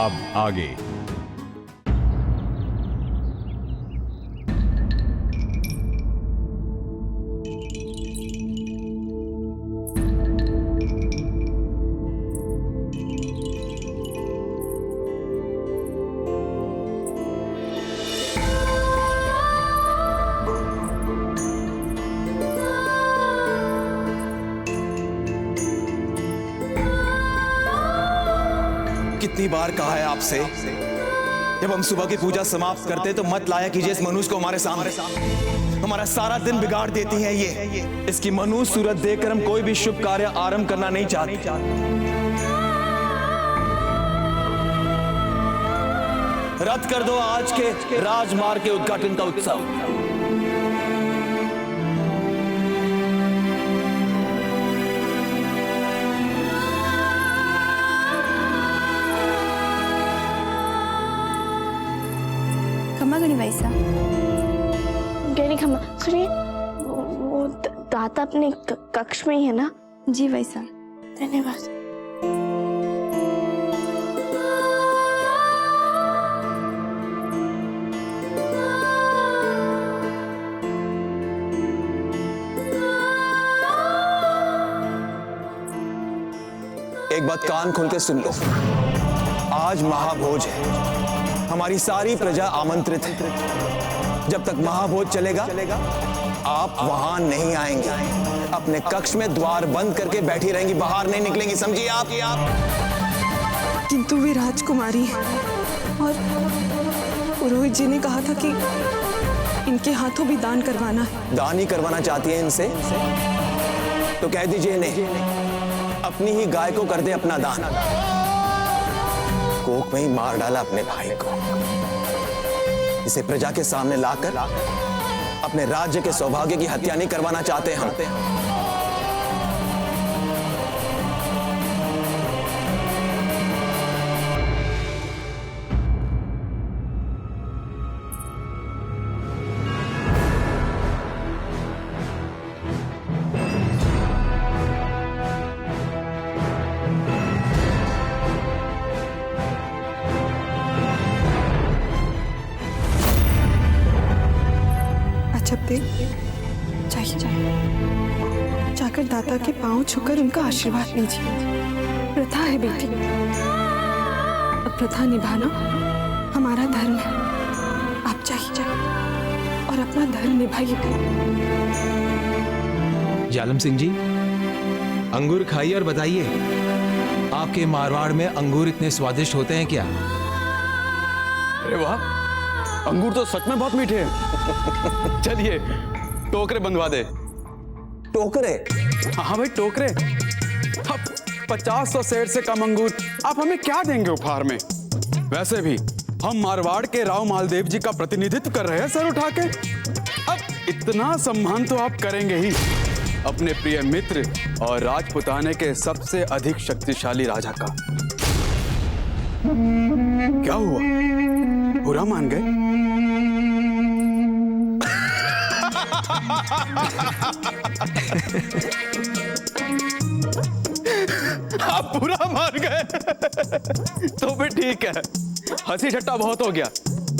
अब आगे। कितनी बार कहा है आपसे, जब हम सुबह की पूजा समाप्त करते तो मत लाया कीजिए इस मनुष्य को हमारे सामने। हमारा सारा दिन बिगाड़ देती है ये। इसकी मनुष्य सूरत देखकर हम कोई भी शुभ कार्य आरंभ करना नहीं चाहते। रद्द कर दो आज के राजमार्ग के उद्घाटन का उत्सव। खम्मा गणी वैसा गणी खम्मा सुनिए, वो दाता अपने कक्ष में ही है ना? जी वैसा। धन्यवाद। एक बात कान खोल के सुन लो, आज महाभोज है, हमारी सारी प्रजा आमंत्रित है। जब तक महाभोज चलेगा आप वहां नहीं आएंगे, अपने कक्ष में द्वार बंद करके बैठी रहेंगी, बाहर नहीं निकलेंगी, समझिए आप? किंतु वे राजकुमारी है और पुरोहित जी ने कहा था कि इनके हाथों भी दान करवाना है। दान ही करवाना चाहती है इनसे तो कह दीजिए इन्हें अपनी ही गाय को कर दे अपना दान। कोख में ही मार डाला अपने भाई को, इसे प्रजा के सामने लाकर अपने राज्य के सौभाग्य की हत्या नहीं करवाना चाहते हम। जाकर दाता के पांव छूकर उनका आशीर्वाद लीजिए। प्रथा है बेटी, अब प्रथा निभाना हमारा धर्म है। आप जाइए और अपना धर्म निभाइए। जालम सिंह जी, अंगूर खाइए और बताइए, आपके मारवाड़ में अंगूर इतने स्वादिष्ट होते हैं क्या? अरे वाह, अंगूर तो सच में बहुत मीठे हैं। चलिए टोकरे बंधवा दे। टोकरे? हाँ भाई टोकरे। अब 50-100 सेर से कम अंगूर आप हमें क्या देंगे उपहार में? वैसे भी हम मारवाड़ के राव मालदेव जी का प्रतिनिधित्व कर रहे हैं सर उठा के। अब इतना सम्मान तो आप करेंगे ही अपने प्रिय मित्र और राजपुताने के सबसे अधिक शक्तिशाली राजा का। क्या हुआ, बुरा मान गए? आप बुरा मान गए तो भी ठीक है, हंसी ठट्टा बहुत हो गया।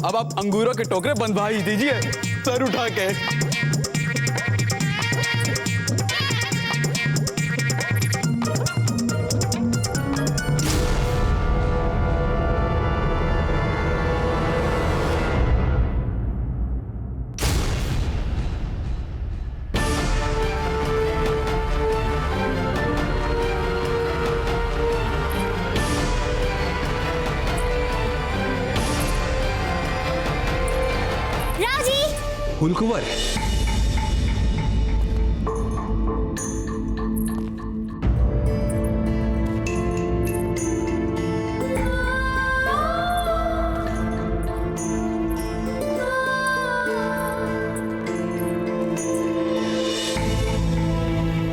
अब आप अंगूरों के टोकरे बंधवा ही दीजिए सर उठा के। फूलकुंवर,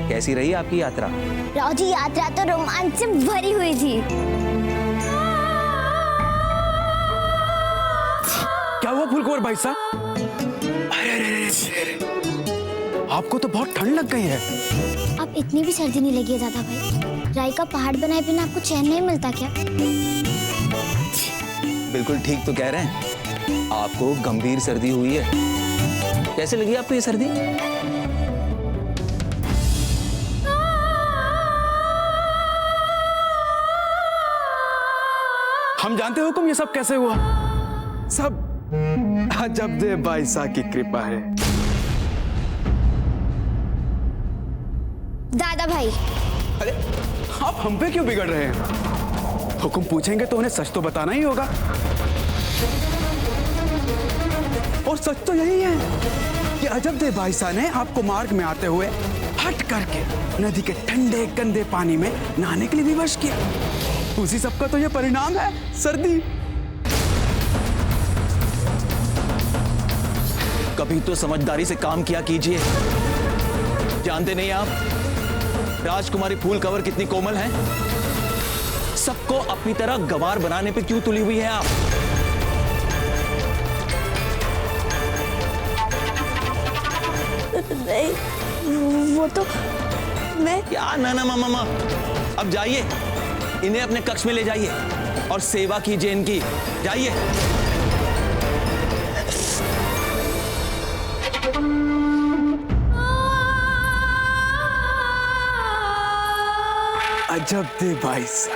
कैसी रही आपकी यात्रा? राव जी, यात्रा तो रोमांच से भरी हुई थी। क्या हुआ फूलकुंवर भाई साहब? आपको तो बहुत ठंड लग गई है। अब इतनी भी सर्दी नहीं लगी है दादा भाई। राई का पहाड़ बनाए बिना आपको चैन नहीं मिलता क्या? बिल्कुल ठीक तो कह रहे हैं, आपको गंभीर सर्दी हुई है। कैसे लगी आपको ये सर्दी? हम जानते हो हुकुम ये सब कैसे हुआ? सब अजबदेव बाईसा की कृपा है। दादा भाई, अरे आप हम पे क्यों बिगड़ रहे हैं? हुकुम पूछेंगे तो उन्हें सच तो बताना ही होगा। और सच तो यही है कि अजबदेव बाईसा ने आपको मार्ग में आते हुए हट करके नदी के ठंडे गंदे पानी में नहाने के लिए विवश किया। उसी सब का तो ये परिणाम है, सर्दी। कभी तो समझदारी से काम किया कीजिए। जानते नहीं आप राजकुमारी फूल कवर कितनी कोमल है? सबको अपनी तरह गंवार बनाने पे क्यों तुली हुई है आप? नहीं, वो तो मैं क्या ना मामा, अब जाइए, इन्हें अपने कक्ष में ले जाइए और सेवा कीजिए इनकी। जाइए। अजबदेव बाईसा,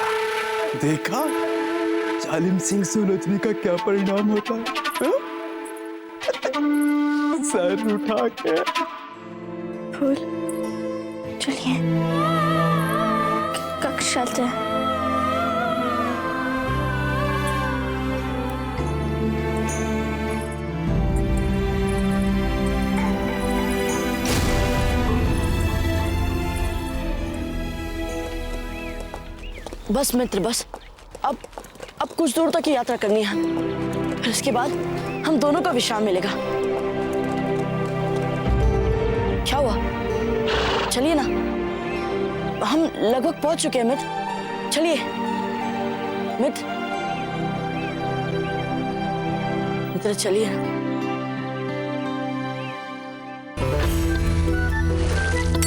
देखा जालिम सिंह सुलोचनी का क्या परिणाम होता है? हा? सर उठा के फूल, चलिए कक्ष चलते हैं। बस मित्र बस, अब कुछ दूर तक की यात्रा करनी है, फिर इसके बाद हम दोनों को विश्राम मिलेगा। क्या हुआ? चलिए ना, हम लगभग पहुंच चुके हैं मित्र। चलिए मित्र, मित्र चलिए।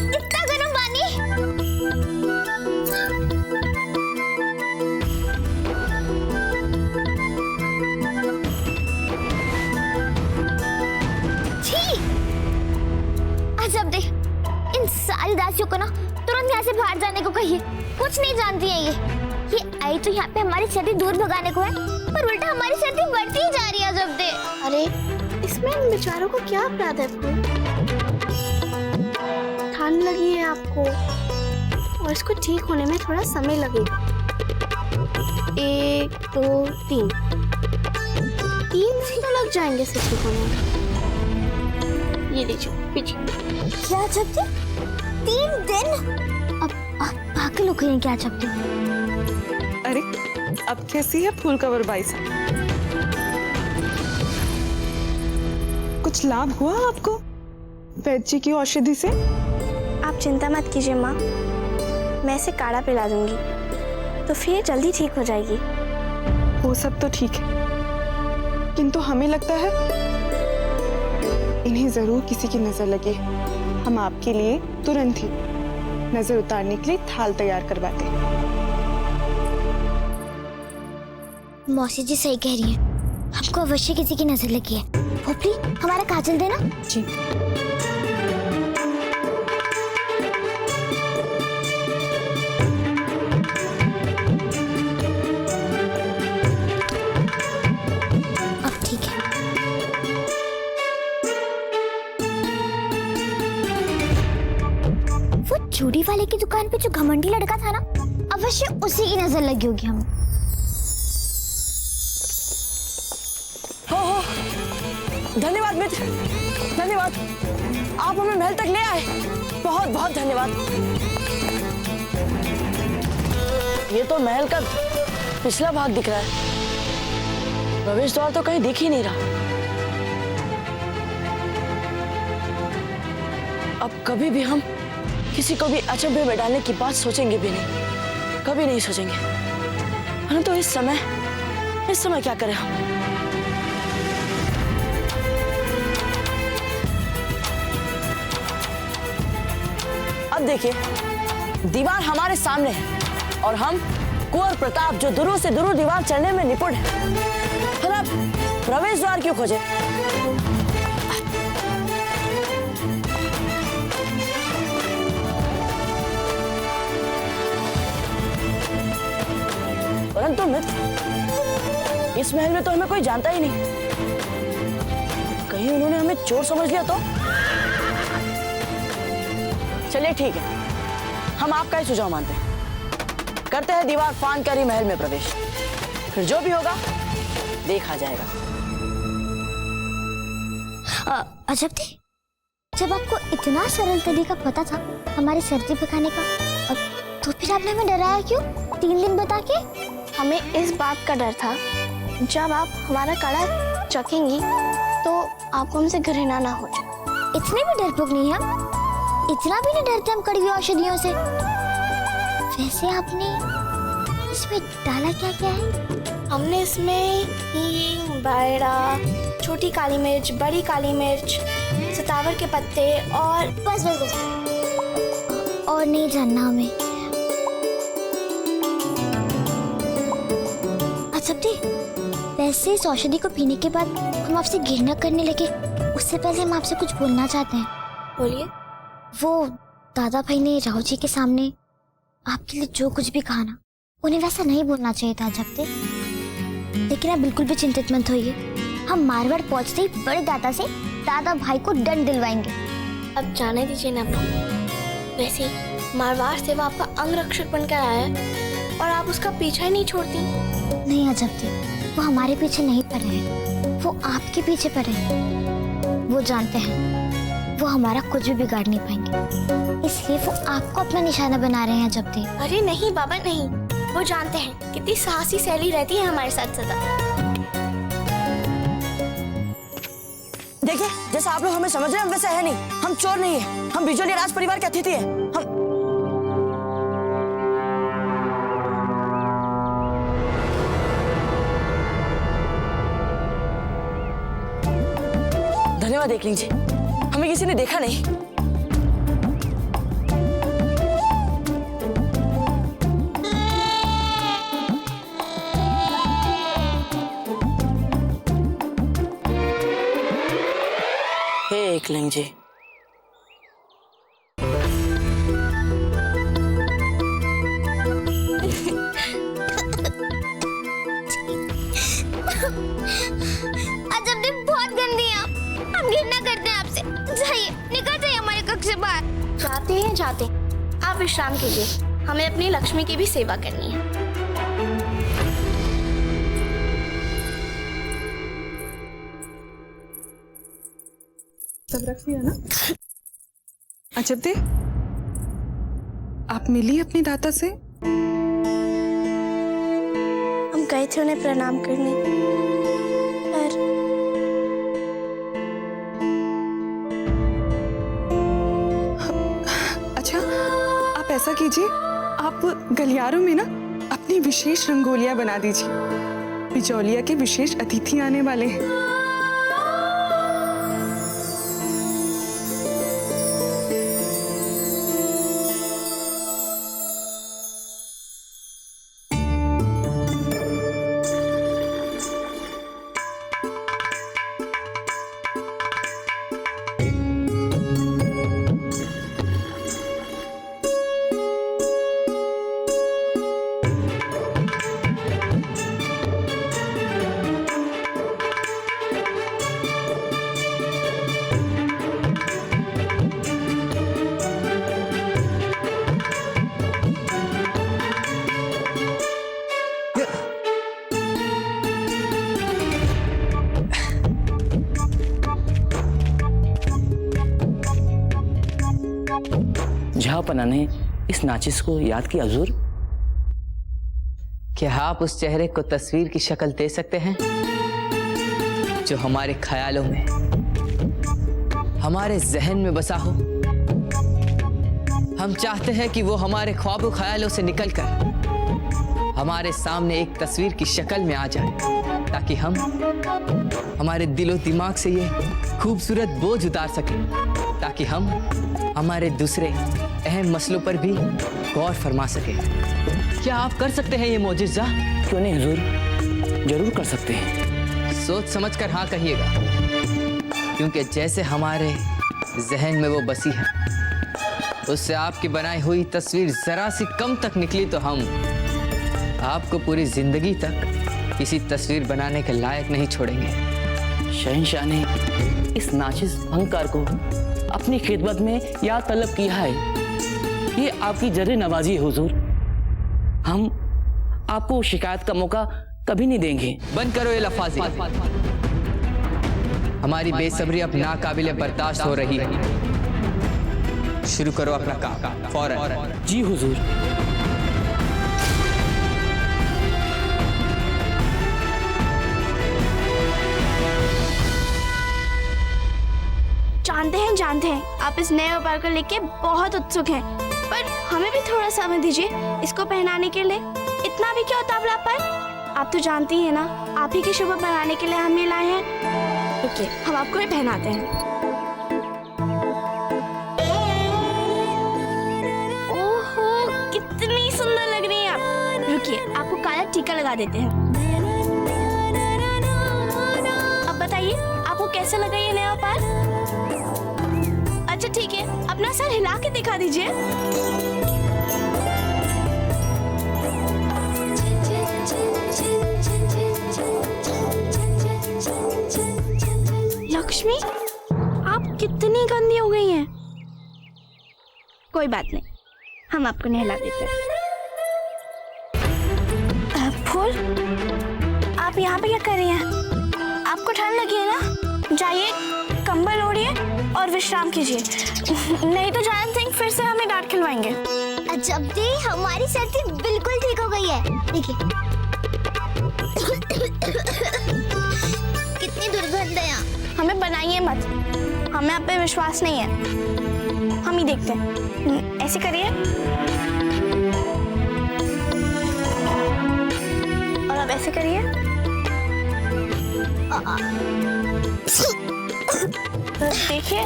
इतना गर्म पानी? अजबदेव, इन सारी दासियों को ना तुरंत यहाँ से बाहर जाने को कहिए। कुछ नहीं जानती है ये आई तो यहाँ पे हमारी सर्दी दूर भगाने को है, पर उल्टा हमारी सर्दी बढ़ती ही जा रही है। अजबदेव, अरे इसमें इन बेचारों को क्या अपराध है? ठंड लगी है आपको और इसको ठीक होने में थोड़ा समय लगेगा। 1 2 3 दिन तो लग जाएंगे इसे ठीक होने में। ये लीजिए पीछे। क्या चपते? 3 दिन? अब पागल हो गए हैं क्या चपते? अरे अब कैसी है फूल कवर बाईसा? कुछ लाभ हुआ आपको वैद्य जी की औषधि से? आप चिंता मत कीजिए माँ, मैं इसे काढ़ा पिला दूंगी तो फिर जल्दी ठीक हो जाएगी। वो सब तो ठीक है, किंतु हमें लगता है इन्हें जरूर किसी की नजर लगी है। हम आपके लिए तुरंत ही नजर उतारने के लिए थाल तैयार करवाते हैं। मौसी जी सही कह रही है, हमको अवश्य किसी की नजर लगी है। भोपली, हमारा काजल देना। जी। अब ठीक है। वो चूड़ी वाले की दुकान पे जो घमंडी लड़का था ना, अवश्य उसी की नजर लगी होगी हमें। हो धन्यवाद मित्र, धन्यवाद, आप हमें महल तक ले आए, बहुत बहुत धन्यवाद। ये तो महल का पिछला भाग दिख रहा है, प्रवेश द्वार तो कहीं दिख ही नहीं रहा। अब कभी भी हम किसी को भी अचंभे में डालने की बात सोचेंगे भी नहीं, कभी नहीं सोचेंगे। परंतु इस समय क्या करें हम? अब देखिए, दीवार हमारे सामने है और हम कुंवर प्रताप जो दूर से दूर दीवार चढ़ने में निपुण है, फिर आप प्रवेश द्वार क्यों खोजे? परंतु मित्र, इस महल में तो हमें कोई जानता ही नहीं। कहीं उन्होंने हमें चोर समझ लिया तो? चलिए ठीक है, हम आपका ही सुझाव मानते हैं। करते हैं दीवार फांद कर ही महल में प्रवेश, फिर जो भी होगा देखा जाएगा। अजब थे, जब आपको इतना सरल तरीका पता था हमारे सर्दी भगाने का, तो फिर आपने हमें डराया क्यों 3 दिन बता के? हमें इस बात का डर था जब आप हमारा कड़ा चखेंगी तो आपको हमसे घृणा ना हो जाए। इतने भी डरपोक नहीं है, इतना भी नहीं डरते हम कड़वी औषधियों से। वैसे आपने इसमें डाला क्या क्या है? हमने इसमें हींग, बायड़ा, छोटी काली मिर्च, बड़ी काली मिर्च, सतावर के पत्ते और बस बस बस, और नहीं जानना हमें। वैसे इस औषधि को पीने के बाद हम आपसे घृणा करने लगे, उससे पहले हम आपसे कुछ बोलना चाहते हैं। बोलिए। वो दादा भाई ने राव जी के सामने आपके लिए जो कुछ भी कहा ना, उन्हें वैसा नहीं बोलना चाहिए था जब तक। लेकिन आप बिल्कुल भी चिंतित मत होइए, हम मारवाड़ पहुंचते ही बड़े दादा से दादा भाई को दंड दिलवाएंगे। अब जाने दीजिए ना। वैसे मारवाड़ से वो आपका अंगरक्षक बनकर आया है और आप उसका पीछा ही नहीं छोड़ती। नहीं अजब थे, वो हमारे पीछे नहीं पड़े हैं, वो आपके पीछे पड़े हैं। वो जानते हैं वो हमारा कुछ भी बिगाड़ नहीं पाएंगे, इसलिए वो आपको अपना निशाना बना रहे हैं अजब थे। अरे नहीं बाबा नहीं, वो जानते हैं कितनी साहसी सहेली रहती है हमारे साथ सदा। देखिए, जैसा आप लोग हमें समझ रहे हैं वैसा है नहीं। हम चोर नहीं है, हम बिजोली राज परिवार के अतिथि हैं। हम धन्यवाद एकलिंग जी, हमें किसी ने देखा नहीं। हे एकलिंग जी, अजब दिन बहुत गंदी है, हम घृणा करते हैं आपसे। जाइए, निकल जाइए हमारे कक्ष से बाहर। जाते आप विश्राम कीजिए, हमें अपनी लक्ष्मी की भी सेवा करनी है। सब रख लिया ना? अजब दे, आप मिली अपनी दाता से? हम गए थे उन्हें प्रणाम करने, पर अच्छा, आप ऐसा कीजिए, आप गलियारों में ना अपनी विशेष रंगोलियां बना दीजिए। बिजौलिया के विशेष अतिथि आने वाले हैं। जहापना ने इस नाचिस को याद किया हुजूर? क्या आप उस चेहरे को तस्वीर की शक्ल दे सकते हैं जो हमारे ख्यालों में, हमारे जहन में बसा हो? हम चाहते हैं कि वो हमारे ख्वाबों ख्यालों से निकलकर हमारे सामने एक तस्वीर की शक्ल में आ जाए, ताकि हम हमारे दिलो दिमाग से ये खूबसूरत बोझ उतार सकें, ताकि हम हमारे दूसरे अहम मसलों पर भी गौर फरमा सकें। क्या आप कर सकते हैं ये मोजिज़ा? क्यों नहीं हुजूर, जरूर कर सकते हैं। सोच समझ कर हाँ कहिएगा, क्योंकि जैसे हमारे जहन में वो बसी है, उससे आपकी बनाई हुई तस्वीर जरा सी कम तक निकली तो हम आपको पूरी जिंदगी तक किसी तस्वीर बनाने के लायक नहीं छोड़ेंगे। शहंशाह ने इस नाचिस फनकार को अपनी खिदमत में याद तलब किया है। ये आपकी जर्रे नवाजी है हुजूर। हम आपको शिकायत का मौका कभी नहीं देंगे। बंद करो ये लफाजी। हमारी बेसब्री अब नाकाबिले बर्दाश्त हो रही है। शुरू करो अपना काम फौरन। जी हुजूर। जानते हैं आप इस नए व्यापार को लेके बहुत उत्सुक हैं, पर हमें भी थोड़ा समय दीजिए इसको पहनाने के लिए। इतना भी क्या उतावला पर? आप तो जानती हैं ना, आप ही की शोभा बनाने के लिए हम ये लाए हैं। रुकिए, हम आपको ही पहनाते हैं। ओहो, कितनी सुंदर लग रही हैं आप। रुकिए, आपको काला टीका लगा देते हैं। अब बताइए आपको कैसा लगा ये नया व्यापार? अच्छा ठीक है, अपना सर हिला के दिखा दीजिए। लक्ष्मी, आप कितनी गंदी हो गई हैं। कोई बात नहीं, हम आपको नहला देते हैं। फूल, आप यहाँ पे क्या कर रही हैं? आपको ठंड लगी है ना? जाइए कंबल ओढ़िए और विश्राम कीजिए, नहीं तो जान सिंह फिर से हमें डांट खिलवाएंगे। जब दी हमारी सर्दी बिल्कुल ठीक हो गई है। देखिए कितनी दुर्गंध है यहाँ। हमें बनाइए मत, हमें आप पे विश्वास नहीं है। हम ही देखते हैं। ऐसे करिए और अब ऐसे करिए। तो देखिए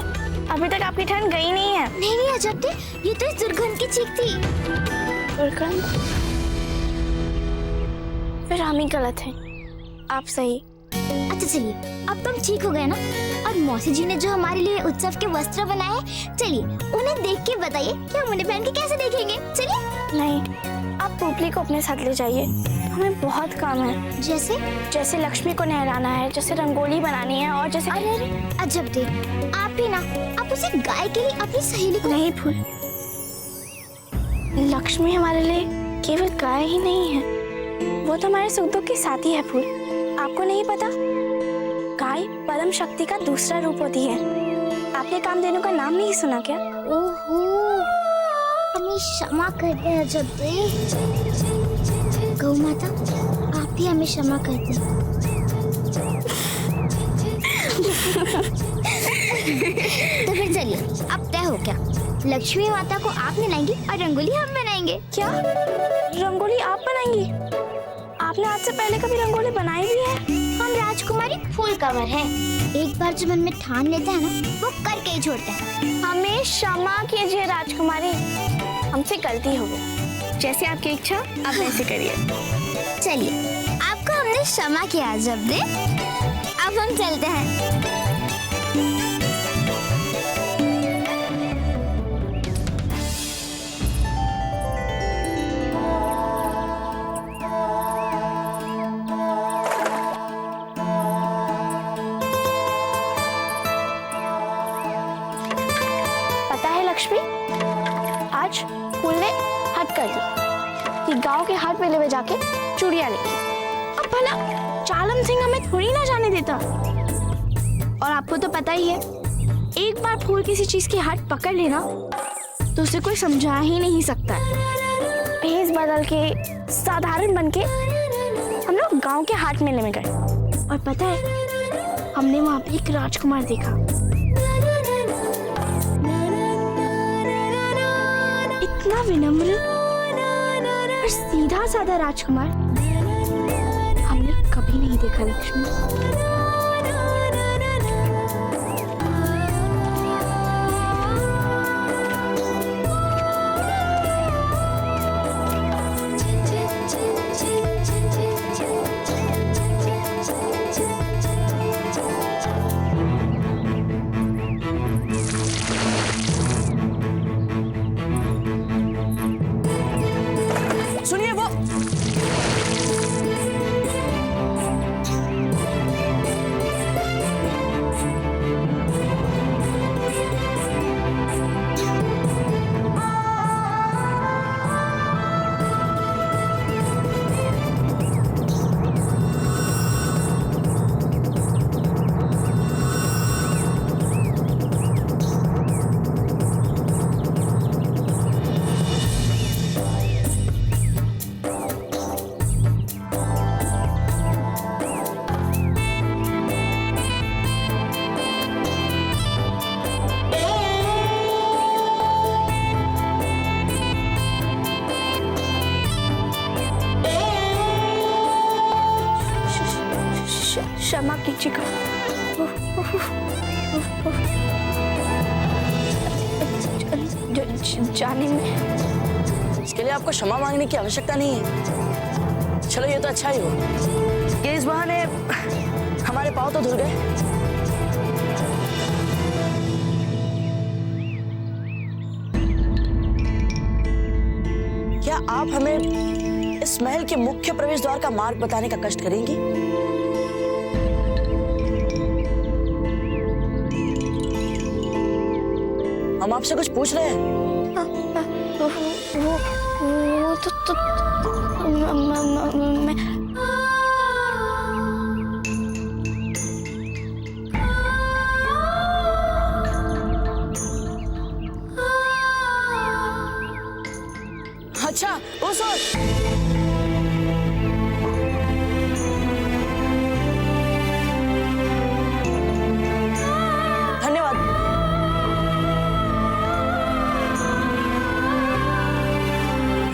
अभी तक आपकी ठंड गई नहीं है। नहीं अजब दी, ये तो इस दुर्गंध की चीख थी। दुर्गंध? फिर हम ही गलत हैं, आप सही। अच्छा चलिए, अब तुम ठीक हो गए ना? और मौसी जी ने जो हमारे लिए उत्सव के वस्त्र बनाए हैं, चलिए उन्हें देख के बताइए कि हम उन्हें पहन के कैसे देखेंगे। चलिए। नहीं, आप पोपली को अपने साथ ले जाइए, हमें बहुत काम है। जैसे लक्ष्मी को नहलाना है, जैसे रंगोली बनानी है, और जैसे अरे अजब दे, आप ही ना, आप उसे गाय के लिए अपनी सहेली को। नहीं फूल, लक्ष्मी हमारे लिए केवल गाय ही नहीं है, वो तो हमारे सुख दुख की साथी है। फूल, आपको नहीं पता, गाय परम शक्ति का दूसरा रूप होती है। आपने कामधेनु का नाम नहीं सुना क्या? ओहो, हमें क्षमा कर दे अजब दे। गौ माता, आप भी हमें क्षमा कर दें। तो फिर चलिए, अब तय हो क्या? लक्ष्मी माता को आप नहलाएंगी और रंगोली हम बनाएंगे। क्या रंगोली आप बनाएंगी? आपने आज से पहले कभी रंगोली बनाई भी है? हम राजकुमारी फूल कवर हैं। एक बार जो मन में ठान लेते हैं ना, वो करके ही छोड़ते हैं। हमें क्षमा कीजिए राजकुमारी, हमसे गलती हो गई। जैसे आपकी इच्छा, आप वैसे करिए। चलिए, आपको हमने क्षमा किया जब दे, अब हम चलते हैं। पता है लक्ष्मी, आज फूल ने हद कर दी कि गांव के हाट मेले में जाके चूड़ियां लेगी। अब भला चालम सिंह हमें थोड़ी ना जाने देता। और आपको तो पता ही है, एक बार फूल किसी चीज की हाट पकड़ लेना तो उसे कोई समझा ही नहीं सकता। भेष बदल के साधारण बन के हम लोग गांव के हाट मेले में गए, और पता है हमने वहां पे एक राजकुमार देखा। इतना विनम्र और सीधा साधा राजकुमार हमने कभी नहीं देखा लक्ष्मी। क्षमा कीजिएगा। जाने में इसके लिए आपको क्षमा मांगने की आवश्यकता नहीं है। चलो ये तो अच्छा ही हो कि इस बहाने हमारे पाँव तो धुल गए। क्या आप हमें इस महल के मुख्य प्रवेश द्वार का मार्ग बताने का कष्ट करेंगी? हम आपसे कुछ पूछ रहे हैं। वो तो मैं अच्छा उस ओर। धन्यवाद।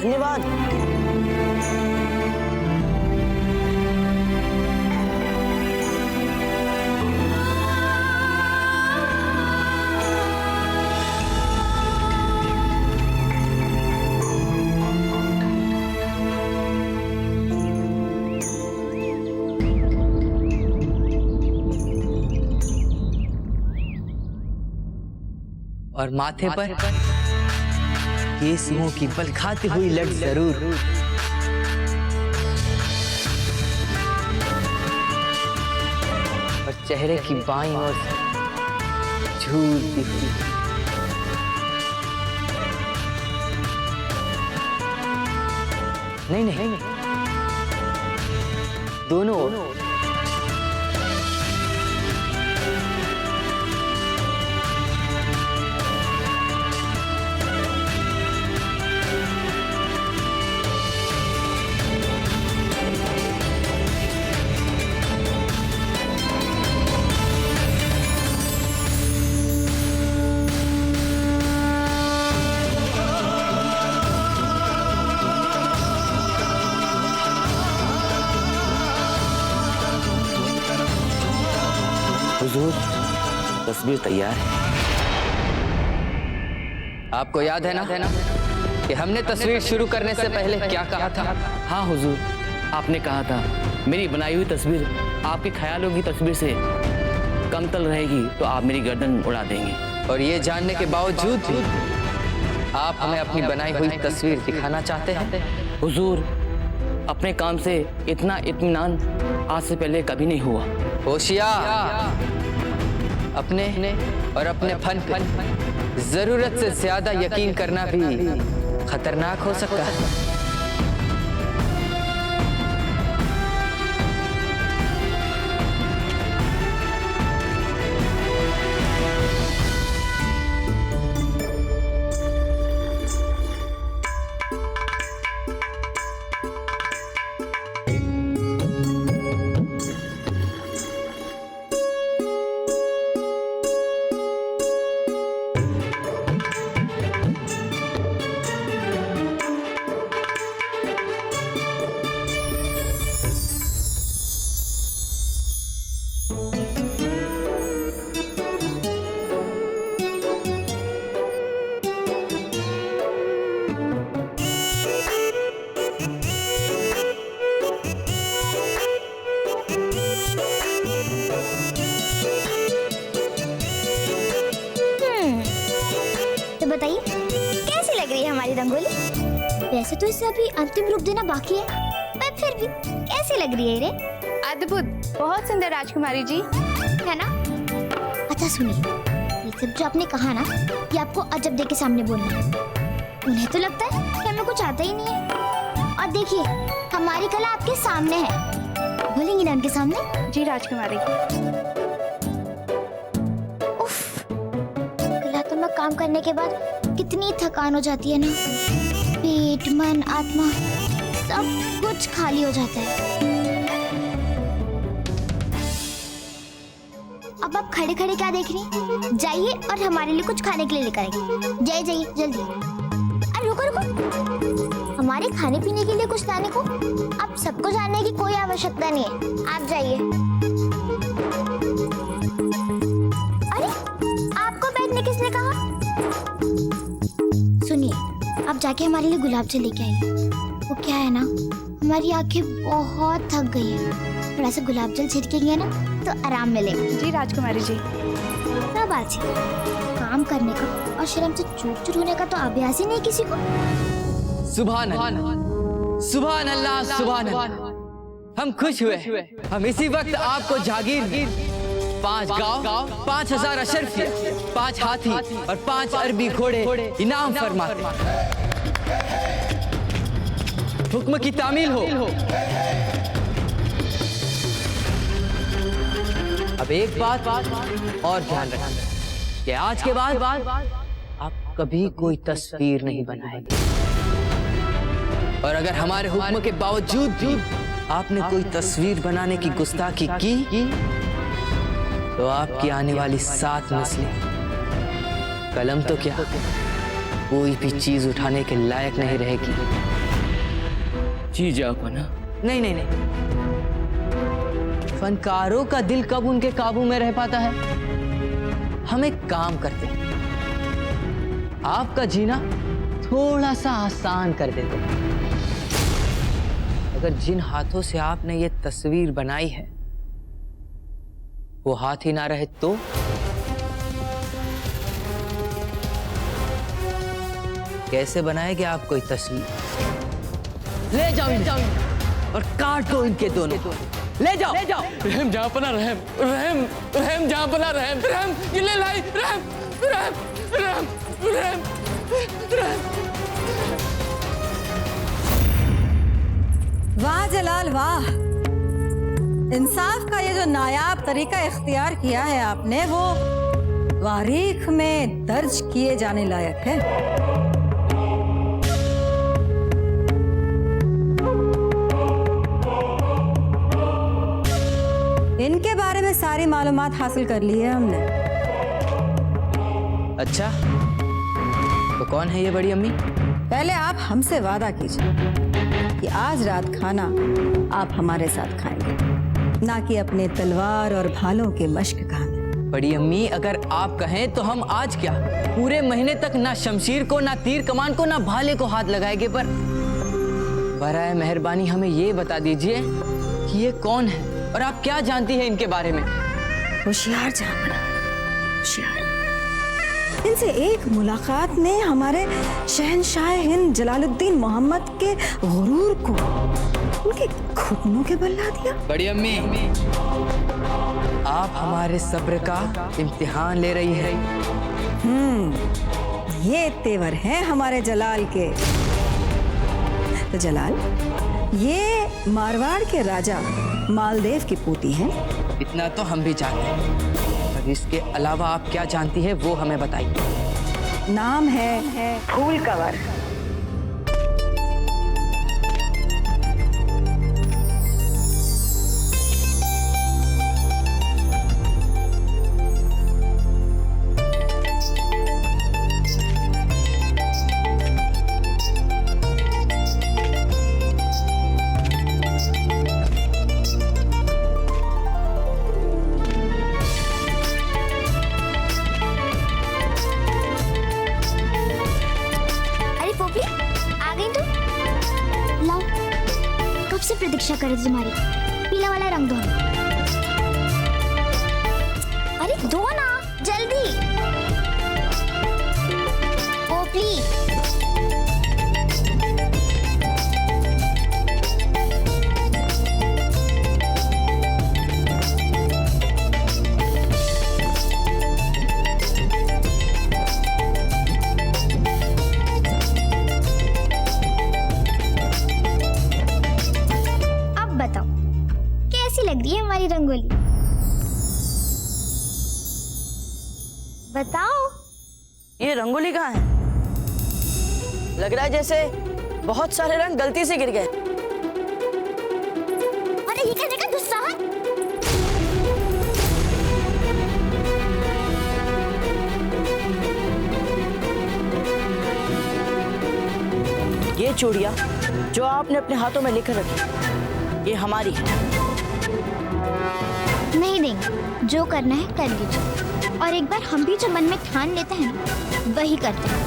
धन्यवाद। और माथे पर केसुओं की बल खाती हुई लट जरूर। और चेहरे की बाईं ओर झूलती हुई। नहीं नहीं नहीं, दोनों ओर। हुजूर, तस्वीर तैयार है। आपको याद है ना कि हमने तस्वीर शुरू करने से पहले क्या कहा था? हाँ हुजूर, आपने कहा था मेरी बनाई हुई तस्वीर आपके ख्यालों की तस्वीर से कमतर रहेगी तो आप मेरी गर्दन उड़ा देंगे। और ये जानने के बावजूद भी आप हमें अपनी बनाई हुई तस्वीर दिखाना चाहते हैं? हुजूर, अपने काम से इतना इत्मीनान आज से पहले कभी नहीं हुआ। होशियार, अपने और अपने फन पर जरूरत से ज्यादा यकीन करना भी खतरनाक हो सकता है। तो बताइए कैसी लग रही है हमारी रंगोली? वैसे तो इसे अभी अंतिम रूप देना बाकी है, पर फिर भी कैसी लग रही है रे? अद्भुत, बहुत सुंदर राजकुमारी जी। है ना? अच्छा सुनिए, ये सब जो आपने कहा ना कि आपको अजब दे के सामने बोलना, उन्हें तो लगता है कि हमें कुछ आता ही नहीं है। और देखिए हमारी कला आपके सामने है, बोलेंगी ना उनके सामने? जी राजकुमारी। उफ, कलात्मक में काम करने के बाद कितनी थकान हो जाती है ना, पेट मन आत्मा सब कुछ खाली हो जाता है। अब आप खड़े खड़े क्या देख रही हैं? जाइए और हमारे लिए कुछ खाने के लिए लेकर आइए। जाइए जाइए जल्दी। अरे रुको रुको, हमारे खाने पीने के लिए कुछ लाने को आप सबको जानने की कोई आवश्यकता नहीं है, आप जाइए। जाके हमारे लिए गुलाब जल लेके आई। वो क्या है ना, हमारी आंखें बहुत थक गई है, थोड़ा सा गुलाब जल छिड़केंगे ना तो आराम मिलेगा। जी राजकुमारी जी। क्या बात है, काम करने का और शर्म से चूर होने का तो अभ्यास ही नहीं किसी को। सुभान अल्लाह, सुभान अल्लाह, सुभान अल्लाह। हम खुश हुए। हम इसी वक्त आपको जागीर 5 गांव, 5000 अशरफिया, 5 हाथी और 5 अरबी घोड़े इनाम फरमाते। हुक्म की तामील हो। अब एक बात और ध्यान रखना कि आज के बाद आप कभी कोई तस्वीर नहीं बनाएंगे, और अगर हमारे हुक्म के बावजूद भी आपने कोई तस्वीर बनाने की गुस्ताखी की तो आपकी आने वाली 7 नस्लें कलम तो क्या कोई भी चीज उठाने के लायक नहीं रहेगी। जी जापना। नहीं, फनकारों का दिल कब उनके काबू में रह पाता है? हम एक काम करते हैं, आपका जीना थोड़ा सा आसान कर देते हैं। अगर जिन हाथों से आपने ये तस्वीर बनाई है वो हाथ ही ना रहे तो? कैसे बनाएंगे आप कोई तस्वीर? ले जाओ इन्हें और काट दो इनके दोनों। ले जाओ। रहम जापना, रहम जापना, रहम ये ले लाई, रहम। वाह जलाल वाह, इंसाफ का ये जो नायाब तरीका इख्तियार किया है आपने, वो तारीख में दर्ज किए जाने लायक है। इनके बारे में सारी मालूमात हासिल कर ली है हमने। अच्छा, तो कौन है ये बड़ी अम्मी? पहले आप हमसे वादा कीजिए कि आज रात खाना आप हमारे साथ खाएंगे, ना कि अपने तलवार और भालों के मश्क खाने। बड़ी अम्मी, अगर आप कहें तो हम आज क्या पूरे महीने तक ना शमशीर को, ना तीर कमान को, ना भाले को हाथ लगाएंगे। पर बराए मेहरबानी हमें ये बता दीजिए कि ये कौन है और आप क्या जानती हैं इनके बारे में? होशियार जापना, होशियार। इनसे एक मुलाकात ने हमारे शहंशाह हिंद जलालुद्दीन मोहम्मद के गुरूर को उनके घुटनों के बल ला दिया। बड़ी अम्मी, आप हमारे सब्र का इम्तिहान ले रही है। ये तेवर हैं हमारे जलाल के। तो जलाल, ये मारवाड़ के राजा मालदेव की पोती है। इतना तो हम भी जानते हैं, पर इसके अलावा आप क्या जानती है वो हमें बताइए। नाम है फूल कंवर। प्रतीक्षा करे तुम्हारी, पीला वाला रंग दो। अरे दो ना जल्दी। पोपली, लग रही है हमारी रंगोली? बताओ। ये रंगोली कहाँ है? लग रहा है जैसे बहुत सारे रंग गलती से गिर गए। अरे ये कहने का गुस्सा है? ये चूड़ियां जो आपने अपने हाथों में लेकर रखी, ये हमारी है। नहीं देंगे, जो करना है कर लीजिए। और एक बार हम भी जो मन में ठान लेते हैं ना, वही करते हैं।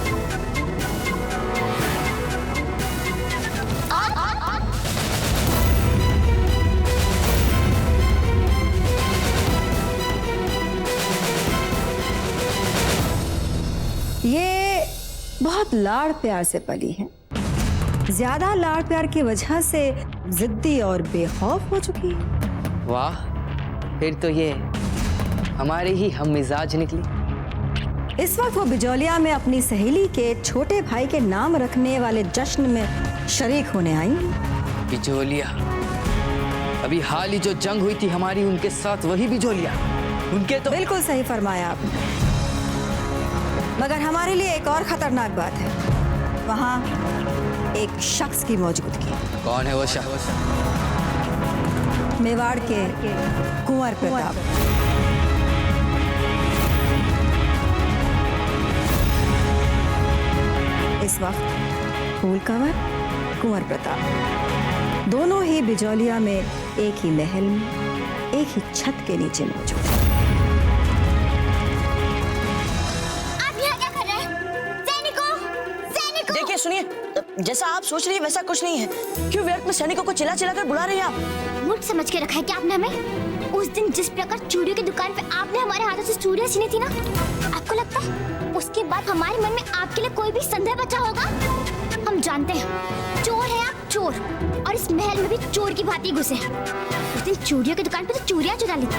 बहुत लाड़ प्यार से पली हैं। ज्यादा लाड़ प्यार की वजह से जिद्दी और बेखौफ हो चुकी है। वाह, फिर तो ये हमारे ही हम मिजाज निकली। इस वक्त वो बिजौलिया में अपनी सहेली के छोटे भाई के नाम रखने वाले जश्न में शरीक होने आई। बिजोलिया, अभी हाल ही जो जंग हुई थी हमारी उनके साथ, वही बिजोलिया। उनके तो बिल्कुल सही फरमाया आपने, मगर हमारे लिए एक और खतरनाक बात है, वहाँ एक शख्स की मौजूदगी। कौन है वो शख्स? मेवाड़ के कुंवर प्रताप। इस वक्त फूल कंवर, कुंवर प्रताप दोनों ही बिजौलिया में एक ही महल में, एक ही छत के नीचे मौजूद हैं। आप यहाँ क्या कर रहे हैं? सैनिकों, सैनिकों! देखिए सुनिए, जैसा आप सोच रही है वैसा कुछ नहीं है। क्यों व्यर्थ में सैनिकों को चिल्ला चिल्ला कर बुला रही हैं आप? मुझ समझ के रखा है क्या आपने हमें? उस दिन जिस प्रकार चूड़ियों की दुकान पे आपने हमारे हाथों से चूड़ियां छीनी थी ना, आपको लगता है उसके बाद हमारे मन में आपके लिए कोई भी संदेह बचा होगा? हम जानते हैं चोर है आप, चोर, और इस महल में भी चोर की भांति घुसे। उस दिन चूड़ियों की दुकान पे तो चूड़ियां चुरा ली थी,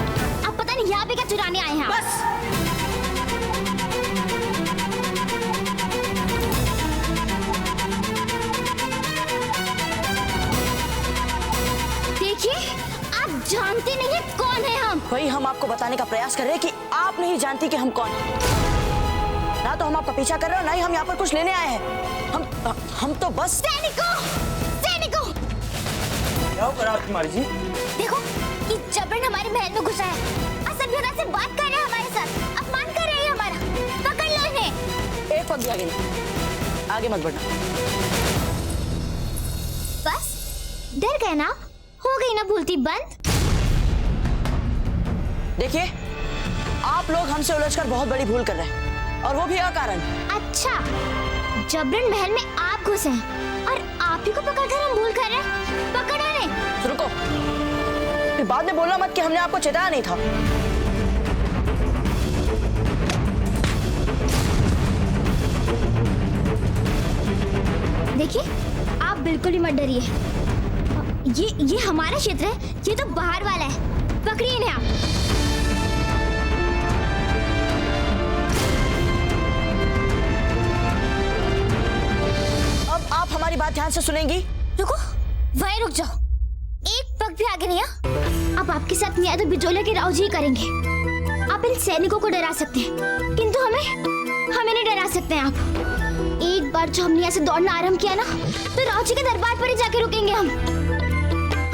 अब पता नहीं यहाँ पे क्या चुराने आए हैं आप। बस देखिए, आप जानते नहीं है कौन है हम। वही हम आपको बताने का प्रयास कर रहे हैं कि आप नहीं जानती कि हम कौन हैं। ना तो हम आपका पीछा कर रहे हैं, ना ही हम यहाँ पर कुछ लेने आए हैं। हम तो बस सैनिकों, सैनिकों! क्या हो रहा है तुम्हारी जी? देखो, ये जबरन हमारे महल में घुसा है, असभ्यता से बात कर रहे हैं हमारे साथ, अपमान कर रहे हैं हमारा। पकड़ लो इन्हें। एक पग भी आगे नहीं, आगे मत बढ़ना। बस डर गए ना, हो गई ना भूलती बंद। देखिए, आप लोग हमसे उलझकर बहुत बड़ी भूल कर रहे हैं, और वो भी अकारण। अच्छा, जबरन महल में आप घुसे हैं और आप ही को पकड़कर हम भूल कर रहे हैं। पकड़ो इन्हें। रुको, फिर बाद में बोलना मत कि हमने आपको चेताया नहीं था। देखिए, आप बिल्कुल भी मत डरिए, ये हमारा क्षेत्र है, ये तो बाहर वाला है। पकड़िए इन्हें आप। अब आप हमारी बात ध्यान से सुनेंगी? रुको, वहीं रुक जाओ, एक पग भी आगे नहीं है। अब आपके साथ नहीं आया तो बिजोलिया के राव जी ही करेंगे। आप इन सैनिकों को डरा सकते हैं, किंतु हमें नहीं डरा सकते हैं आप। एक बार जो हमने ऐसे दौड़ना आरंभ किया ना, तो राव जी के दरबार पर ही जाके रुकेंगे हम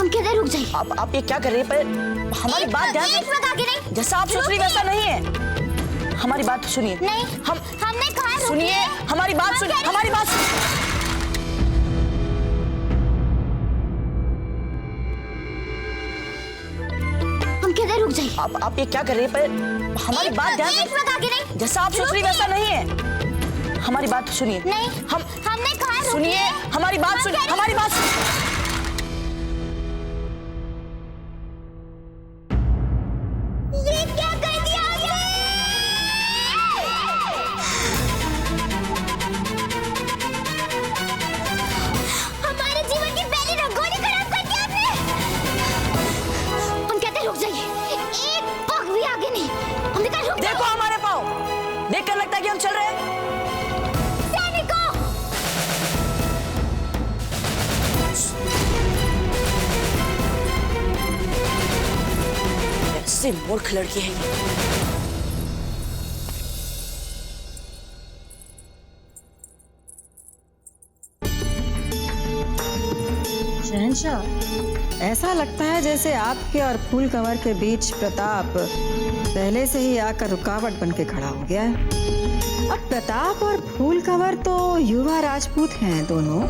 कहते हैं रुक जाइए। आप ये क्या कर रही है? पर हमारी बात ध्यान से, जैसा आप सोच रही वैसा नहीं है। हमारी बात तो सुनिए। नहीं, हमने कहा सुनिए, हमारी बात सुनिए, हमारी बात हम कहते हैं रुक जाइए। आप ये क्या कर रही है? पर हमारी बात ध्यान से, जैसा आप सोच रही वैसा नहीं है। हमारी बात तो सुनिए। नहीं, हमने कहा सुनिए, हमारी बात सुनिए, हमारी बात ये क्या कर दिया आपने? हमारे जीवन की पहली रंगोली खराब कर दी आपने। हम कहते रुक जाइए, एक पग भी आगे नहीं। हमने कहा रुक जाओ। देखो हमारे पाँव, देखकर लगता है कि हम चल रहे हैं। सैनिकों! ऐसे मूर्ख लड़की है ये। शहंशाह, ऐसा लगता है जैसे आपके और फूल कंवर के बीच प्रताप पहले से ही आकर रुकावट बन के खड़ा हो गया है। अब प्रताप और फूल कंवर तो युवा राजपूत हैं दोनों।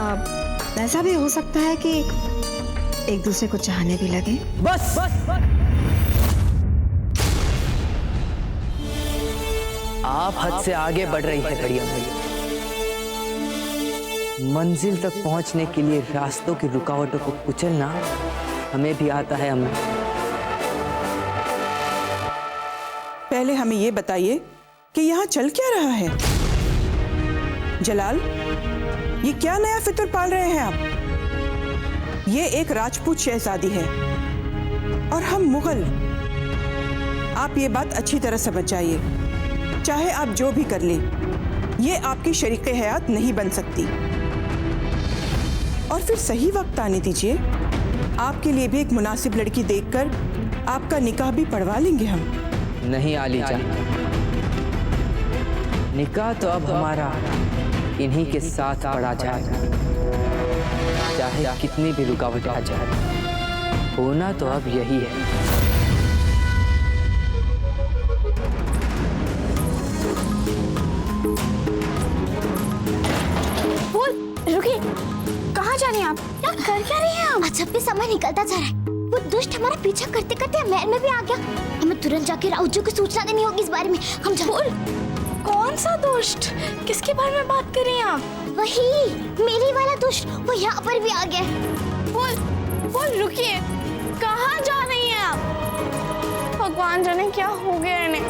अब ऐसा भी हो सकता है कि एक दूसरे को चाहने भी लगे। बस आप हद से आगे बढ़ रही है बढ़िया भैया। मंजिल तक पहुंचने के लिए रास्तों की रुकावटों को कुचलना हमें भी आता है अम्मा। पहले हमें ये बताइए कि यहाँ चल क्या रहा है? जलाल, ये क्या नया फितर पाल रहे हैं आप? ये एक राजपूत शहजादी है और हम मुगल। आप ये बात अच्छी तरह समझ जाइए। चाहे आप जो भी कर लें, ये आपकी शरीके हयात नहीं बन सकती। और फिर सही वक्त आने दीजिए, आपके लिए भी एक मुनासिब लड़की देखकर आपका निकाह भी पढ़वा लेंगे हम। नहीं आली जान, निकाह तो अब हमारा इन्हीं के साथ पड़ा जाएगा, चाहे कितनी भी रुकावटें आ जाए। होना तो अब यही है। रुकिए, कहाँ जा रही हैं आप? क्या कर क्या रही हैं आप? जब भी समय निकलता जा रहा है, वो दुष्ट हमारा पीछा करते करते महल में भी आ गया। हमें तुरंत जाके राउत को सूचना देनी होगी इस बारे में। हम कौन सा दुष्ट? किसके बारे में बात कर रही हैं आप? वही मेरी वाला दुष्ट, वो यहाँ पर भी आ गया। बोल रुकिए, कहाँ जा रही हैं आप? भगवान जाने क्या हो गया इन्हें।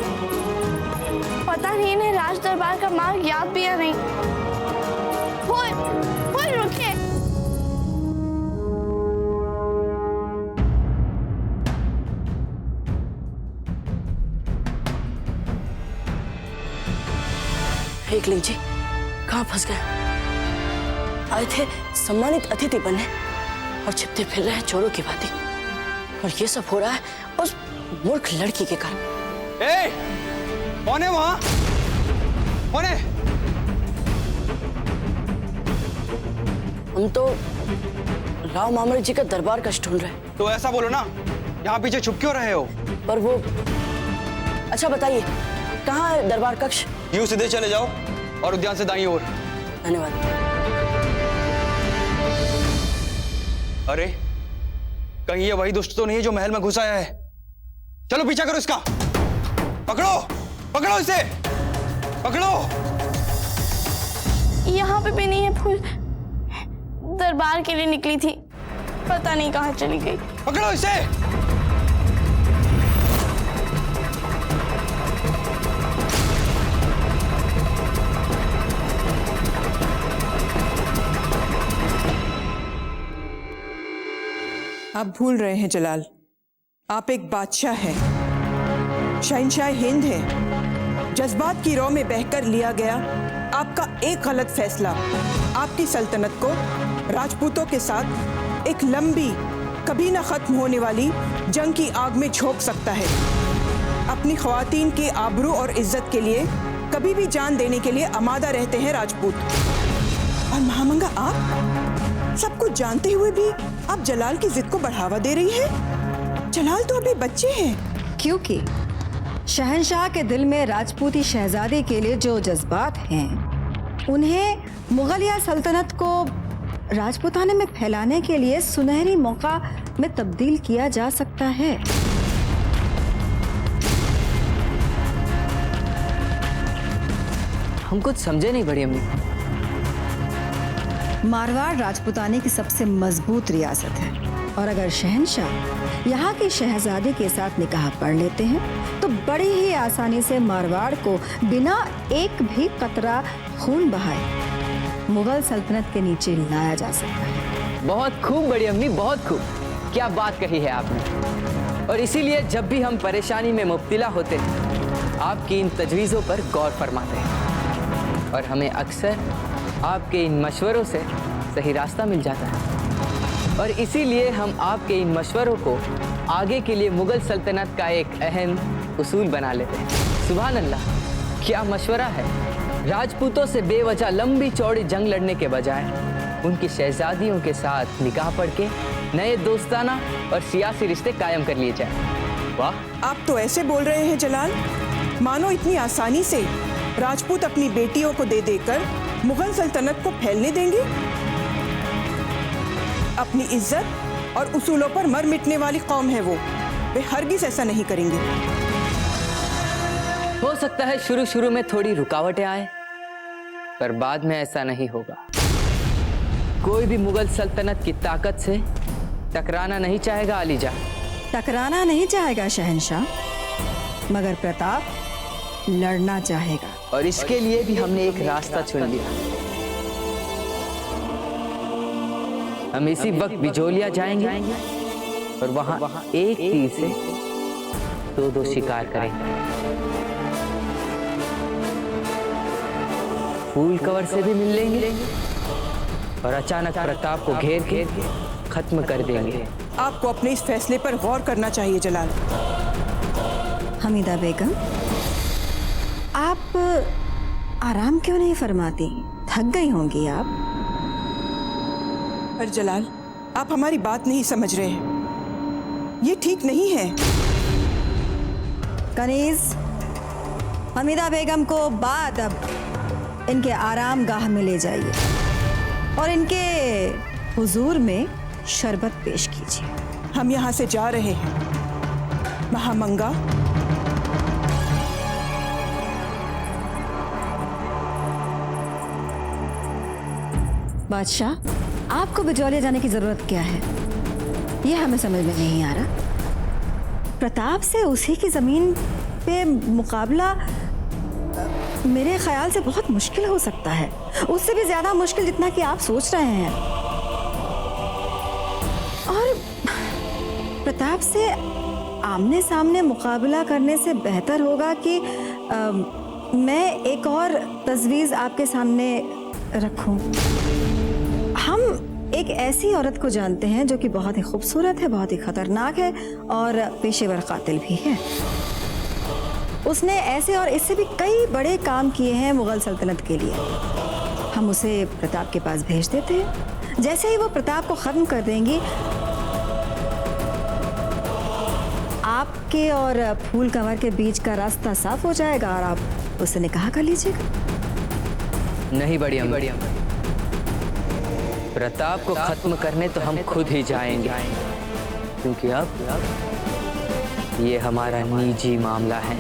पता नहीं इन्हें राज दरबार का मार्ग याद भी या नहीं। बोल रुकिए। एकलिंग जी कहाँ फंस गए? आए थे सम्मानित अतिथि बनने और छिपते फिर रहे हैं चोरों की भांति। और ये सब हो रहा है उस मूर्ख लड़की के कारण। कौन है वहां? कौन है? हम तो राव मामरे जी का दरबार कक्ष ढूंढ रहे हैं। तो ऐसा बोलो ना, यहाँ पीछे छुप क्यों रहे हो? पर वो, अच्छा बताइए कहाँ है दरबार कक्ष? यूं सीधे चले जाओ और उद्यान से दाईं ओर। धन्यवाद। अरे कहीं ये वही दुष्ट तो नहीं है जो महल में घुस आया है? चलो पीछा करो इसका। पकड़ो इसे, पकड़ो। यहाँ पे भी नहीं है फूल। दरबार के लिए निकली थी, पता नहीं कहाँ चली गई। पकड़ो इसे। आप भूल रहे हैं जलाल, आप एक बादशाह हैं, शहंशाह हिंद है। जज्बात की रौ में बहकर लिया गया आपका एक गलत फैसला आपकी सल्तनत को राजपूतों के साथ एक लंबी, कभी ना खत्म होने वाली जंग की आग में झोंक सकता है। अपनी ख्वातीन के आबरू और इज्जत के लिए कभी भी जान देने के लिए आमादा रहते हैं राजपूत। और महामंगा, आप सब कुछ जानते हुए भी आप जलाल की जिद को बढ़ावा दे रही हैं। जलाल तो अभी बच्चे हैं। क्योंकि शहंशाह के दिल में राजपूती शहजादे के लिए जो जज्बात हैं, उन्हें मुगलिया सल्तनत को राजपूताने में फैलाने के लिए सुनहरी मौका में तब्दील किया जा सकता है। हम कुछ समझे नहीं बड़ी अम्मी। मारवाड़ राजपूताने की सबसे मजबूत रियासत है और अगर शहंशाह यहाँ की शहजादी के साथ निकाह पढ़ लेते हैं तो बड़ी ही आसानी से मारवाड़ को बिना एक भी कतरा खून बहाए मुगल सल्तनत के नीचे लाया जा सकता है। बहुत खूब बड़ी अम्मी, बहुत खूब। क्या बात कही है आपने। और इसीलिए जब भी हम परेशानी में मुब्तिला होते हैं, आपकी इन तजवीज़ों पर गौर फरमाते हैं और हमें अक्सर आपके इन मशवरों से सही रास्ता मिल जाता है। और इसीलिए हम आपके इन मशवरों को आगे के लिए मुगल सल्तनत का एक अहम उसूल बना लेते हैं। सुभान अल्लाह, क्या मशवरा है। राजपूतों से बेवजह लंबी चौड़ी जंग लड़ने के बजाय उनकी शहजादियों के साथ निकाह पढ़ के नए दोस्ताना और सियासी रिश्ते कायम कर लिए जाए। वाह, आप तो ऐसे बोल रहे हैं जलाल, मानो इतनी आसानी से राजपूत अपनी बेटियों को दे देकर मुगल सल्तनत को फैलने देंगे। अपनी इज्जत और उसूलों पर मर मिटने वाली कौम है वे हरगिज ऐसा नहीं करेंगे। हो सकता है शुरू शुरू में थोड़ी रुकावटें आए, पर बाद में ऐसा नहीं होगा। कोई भी मुगल सल्तनत की ताकत से टकराना नहीं चाहेगा अलीजा। टकराना नहीं चाहेगा शहंशाह, मगर प्रताप लड़ना चाहेगा। और इसके लिए भी हमने एक रास्ता चुन लिया। हम इसी वक्त बिजोलिया जाएंगे और वहां एक तीर से दो शिकार करेंगे। फूल कवर से भी मिल लेंगे और अचानक प्रताप को घेर के खत्म कर देंगे। आपको अपने इस फैसले पर गौर करना चाहिए जलाल। हमीदा बेगम, आप आराम क्यों नहीं फरमाती? थक गई होंगी आप। पर जलाल, आप हमारी बात नहीं समझ रहे हैं। ये ठीक नहीं है। कनीज, हमीदा बेगम को बाद अब इनके आराम गाह में ले जाइए और इनके हुजूर में शरबत पेश कीजिए। हम यहाँ से जा रहे हैं। महामंगा, बादशाह, आपको बिजौलिया जाने की जरूरत क्या है? ये हमें समझ में नहीं आ रहा। प्रताप से उसी की जमीन पे मुकाबला मेरे ख्याल से बहुत मुश्किल हो सकता है, उससे भी ज्यादा मुश्किल जितना कि आप सोच रहे हैं। और प्रताप से आमने सामने मुकाबला करने से बेहतर होगा कि मैं एक और तजवीज़ आपके सामने रखूं। हम एक ऐसी औरत को जानते हैं जो कि बहुत ही खूबसूरत है, बहुत ही खतरनाक है और पेशेवर कातिल भी है। उसने ऐसे और इससे भी कई बड़े काम किए हैं मुगल सल्तनत के लिए। हम उसे प्रताप के पास भेज देते हैं। जैसे ही वो प्रताप को खत्म कर देंगी, आपके और फूल कंवर के बीच का रास्ता साफ हो जाएगा और आप उससे निकाह कर लीजिएगा। नहीं बढ़िया, प्रताप को खत्म करने तो हम खुद ही जाएंगे, क्योंकि अब ये हमारा निजी मामला है।